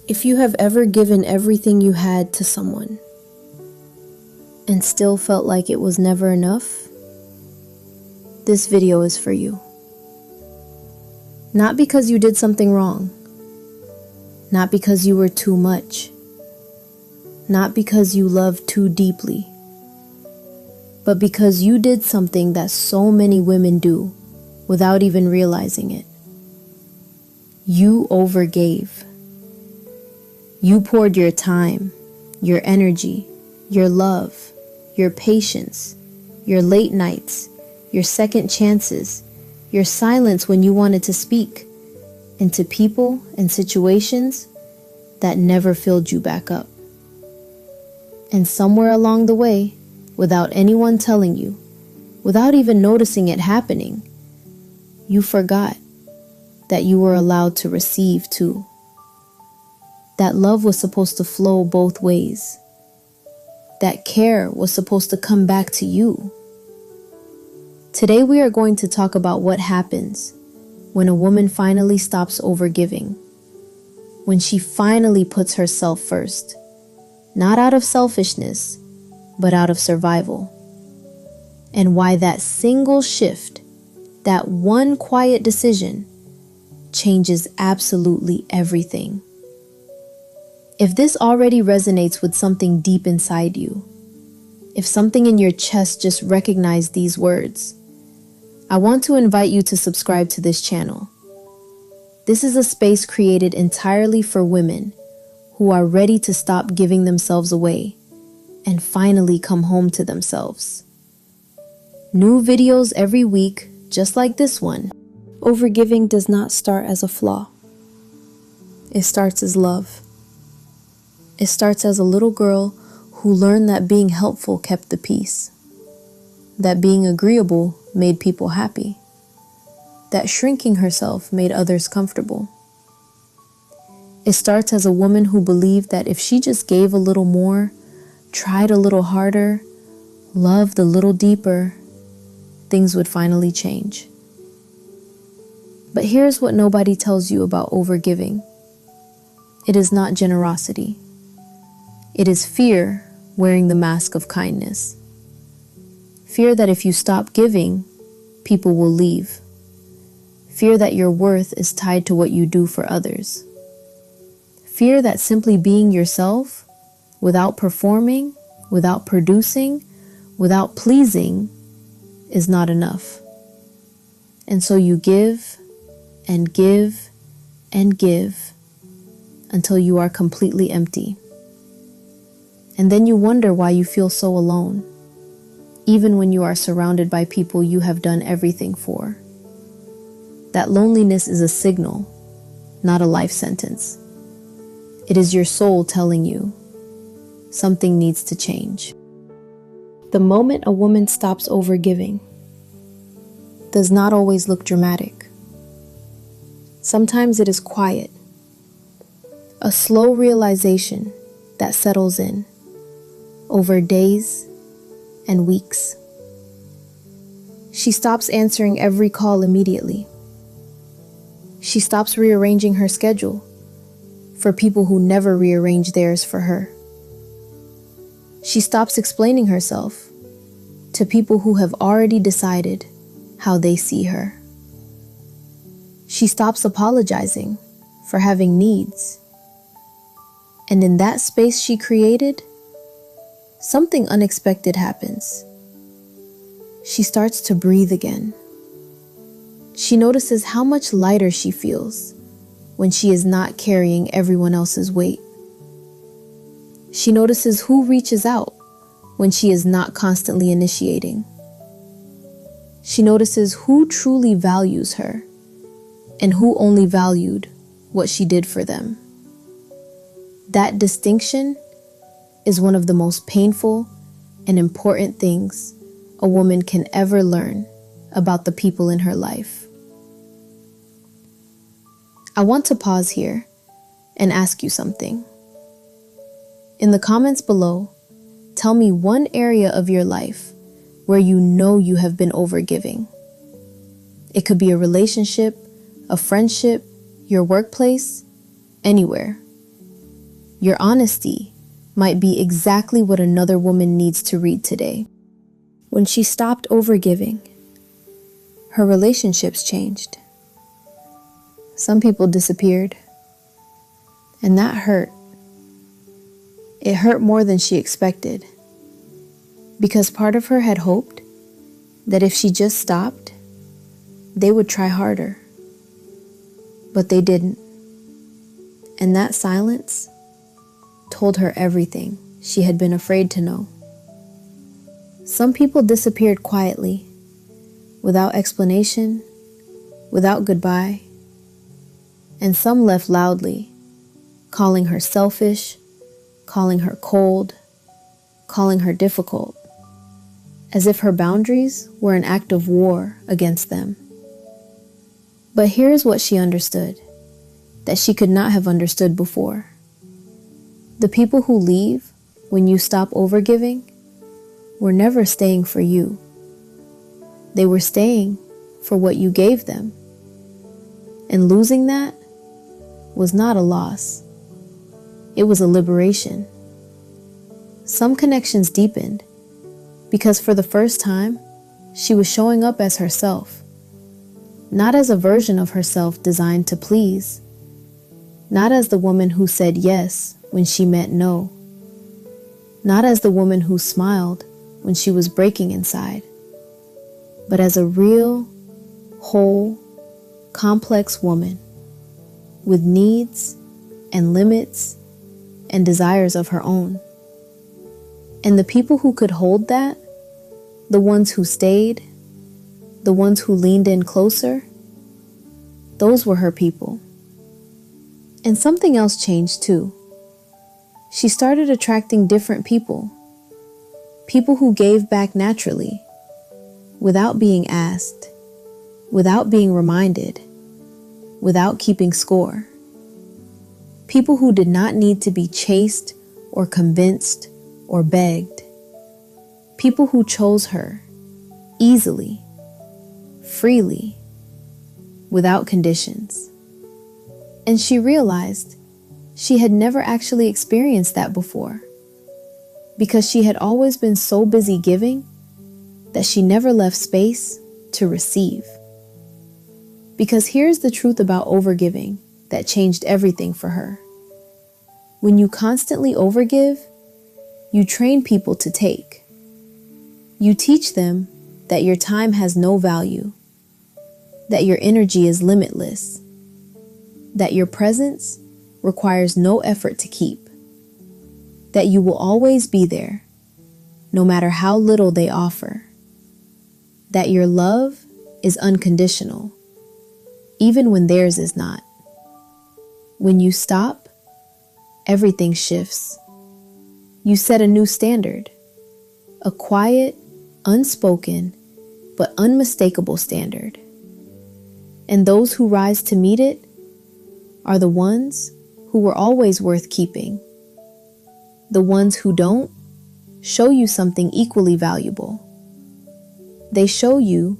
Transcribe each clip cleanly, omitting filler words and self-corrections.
If you have ever given everything you had to someone and still felt like it was never enough, this video is for you. Not because you did something wrong, not because you were too much, not because you loved too deeply, but because you did something that so many women do without even realizing it. You overgave. You poured your time, your energy, your love, your patience, your late nights, your second chances, your silence when you wanted to speak, into people and situations that never filled you back up. And somewhere along the way, without anyone telling you, without even noticing it happening, you forgot that you were allowed to receive too. That love was supposed to flow both ways. That care was supposed to come back to you. Today we are going to talk about what happens when a woman finally stops overgiving, when she finally puts herself first, not out of selfishness, but out of survival, and why that single shift, that one quiet decision, changes absolutely everything. If this already resonates with something deep inside you, if something in your chest just recognized these words, I want to invite you to subscribe to this channel. This is a space created entirely for women who are ready to stop giving themselves away and finally come home to themselves. New videos every week, just like this one. Overgiving does not start as a flaw. It starts as love. It starts as a little girl who learned that being helpful kept the peace, that being agreeable made people happy, that shrinking herself made others comfortable. It starts as a woman who believed that if she just gave a little more, tried a little harder, loved a little deeper, things would finally change. But here's what nobody tells you about overgiving. It is not generosity. It is fear wearing the mask of kindness. Fear that if you stop giving, people will leave. Fear that your worth is tied to what you do for others. Fear that simply being yourself, without performing, without producing, without pleasing, is not enough. And so you give and give and give until you are completely empty. And then you wonder why you feel so alone, even when you are surrounded by people you have done everything for. That loneliness is a signal, not a life sentence. It is your soul telling you something needs to change. The moment a woman stops overgiving does not always look dramatic. Sometimes it is quiet, a slow realization that settles in over days and weeks. She stops answering every call immediately. She stops rearranging her schedule for people who never rearrange theirs for her. She stops explaining herself to people who have already decided how they see her. She stops apologizing for having needs. And in that space she created, something unexpected happens. She starts to breathe again. She notices how much lighter she feels when she is not carrying everyone else's weight. She notices who reaches out when she is not constantly initiating. She notices who truly values her and who only valued what she did for them. That distinction is one of the most painful and important things a woman can ever learn about the people in her life. I want to pause here and ask you something. In the comments below, tell me one area of your life where you know you have been overgiving. It could be a relationship, a friendship, your workplace, anywhere. Your honesty might be exactly what another woman needs to read today. When she stopped overgiving, her relationships changed. Some people disappeared, and that hurt. It hurt more than she expected, because part of her had hoped that if she just stopped, they would try harder. But they didn't. And that silence told her everything she had been afraid to know. Some people disappeared quietly, without explanation, without goodbye, and some left loudly, calling her selfish, calling her cold, calling her difficult, as if her boundaries were an act of war against them. But here's what she understood, that she could not have understood before. The people who leave when you stop overgiving were never staying for you. They were staying for what you gave them. And losing that was not a loss. It was a liberation. Some connections deepened because for the first time, she was showing up as herself, not as a version of herself designed to please, not as the woman who said yes when she meant no, not as the woman who smiled when she was breaking inside, but as a real, whole, complex woman with needs and limits and desires of her own. And the people who could hold that, the ones who stayed, the ones who leaned in closer, those were her people. And something else changed too. She started attracting different people. People who gave back naturally, without being asked, without being reminded, without keeping score. People who did not need to be chased or convinced or begged. People who chose her easily, freely, without conditions. And she realized she had never actually experienced that before, because she had always been so busy giving that she never left space to receive. Because here's the truth about overgiving that changed everything for her. When you constantly overgive, you train people to take. You teach them that your time has no value, that your energy is limitless, that your presence requires no effort to keep, that you will always be there, no matter how little they offer, that your love is unconditional, even when theirs is not. When you stop, everything shifts. You set a new standard, a quiet, unspoken, but unmistakable standard. And those who rise to meet it are the ones who were always worth keeping. The ones who don't show you something equally valuable. They show you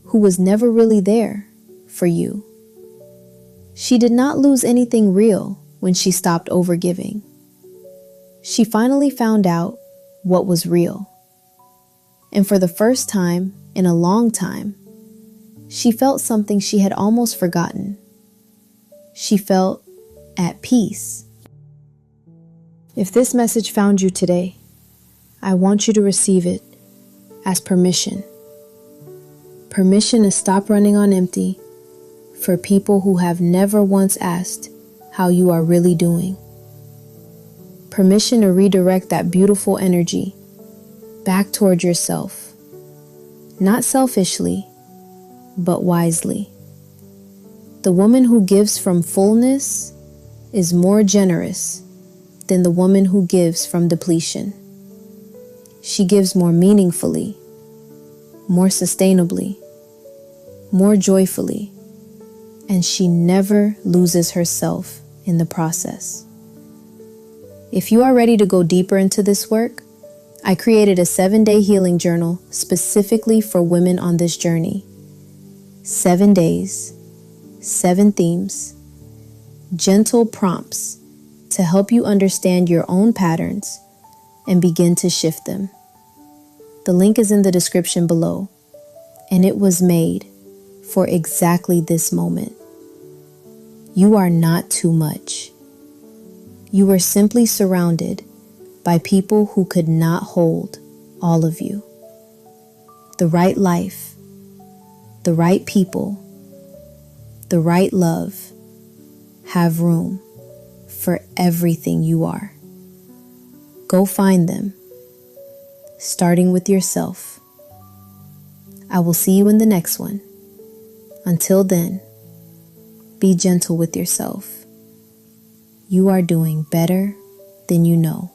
who was never really there for you. She did not lose anything real when she stopped overgiving. She finally found out what was real. And for the first time in a long time, she felt something she had almost forgotten. She felt at peace. If this message found you today, I want you to receive it as permission. Permission to stop running on empty for people who have never once asked how you are really doing. Permission to redirect that beautiful energy back toward yourself, not selfishly, but wisely. The woman who gives from fullness is more generous than the woman who gives from depletion. She gives more meaningfully, more sustainably, more joyfully, and she never loses herself in the process. If you are ready to go deeper into this work, I created a 7-day healing journal specifically for women on this journey. 7 days, 7 themes, gentle prompts to help you understand your own patterns and begin to shift them. The link is in the description below, and it was made for exactly this moment. You are not too much. You are simply surrounded by people who could not hold all of you. The right life, the right people, the right love have room for everything you are. Go find them, starting with yourself. I will see you in the next one. Until then, be gentle with yourself. You are doing better than you know.